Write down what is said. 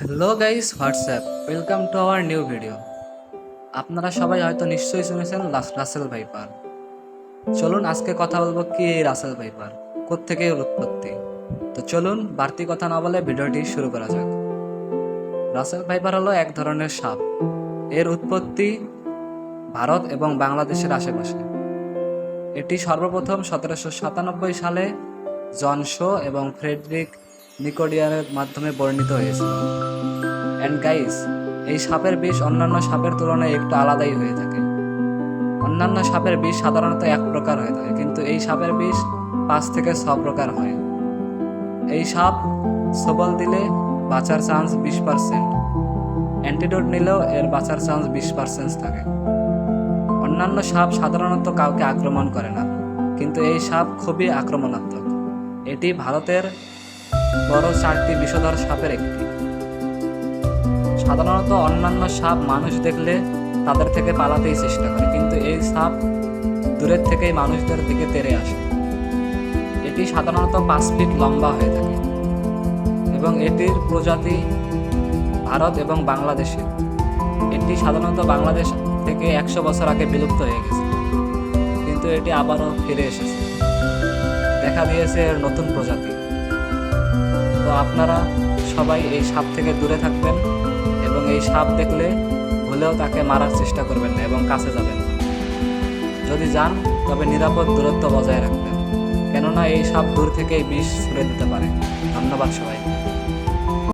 Hello guys, WhatsApp, welcome to our new video. আপনারা সবাই হয়তো নিশ্চয়ই শুনেছেন রাসেল ভাইপার। চলুন আজকে কথা বলবো কি এই রাসেল ভাইপার, কোত্থেকে এর উৎপত্তি। তো চলুন বাড়তি কথা না বলে ভিডিওটি শুরু করা যাক। রাসেল ভাইপার হলো এক ধরনের সাপ। এর উৎপত্তি ভারত এবং বাংলাদেশের আশেপাশে। এটি সর্বপ্রথম 1797 সালে জন শো এবং ফ্রেডরিক নিকোডিয়ারের মাধ্যমে বর্ণিত হয়েছিল। অ্যান্ড গাইস, এই সাপের বিষ অন্যান্য সাপের তুলনায় একটু আলাদাই হয়ে থাকে। অন্যান্য সাপের বিষ সাধারণত এক প্রকার হয়ে থাকে, কিন্তু এই সাপের বিষ 5 থেকে 6 প্রকার হয়। এই সাপ সবল দিলে বাঁচার চান্স 20%, অ্যান্টিডোট নিলেও এর বাঁচার চান্স 20% থাকে। অন্যান্য সাপ সাধারণত কাউকে আক্রমণ করে না, কিন্তু এই সাপ খুবই আক্রমণাত্মক। এটি ভারতের বড় 4টি বিষধর সাপের একটি। সাধারণত অন্যান্য সাপ মানুষ দেখলে তাদের থেকে পালাতেই চেষ্টা করে, কিন্তু এই সাপ দূরের থেকেই মানুষদের দিকে তেড়ে আসে। এটি সাধারণত 5 ফিট লম্বা হয়ে থাকে এবং এটির প্রজাতি ভারত এবং বাংলাদেশে। এটি সাধারণত বাংলাদেশ থেকে 100 বছর আগে বিলুপ্ত হয়ে গেছে, কিন্তু এটি আবারও ফিরে এসেছে। দেখা দিয়েছে এর নতুন প্রজাতি। তো আপনারা সবাই এই সাপ থেকে দূরে থাকবেন এবং এই সাপ দেখলে ভুলেও তাকে মারার চেষ্টা করবেন না এবং কাছে যাবেন না। যদি যান তবে নিরাপদ দূরত্ব বজায় রাখবেন, কেননা এই সাপ দূর থেকেই বিষ ছুড়ে দিতে পারে। ধন্যবাদ সবাই।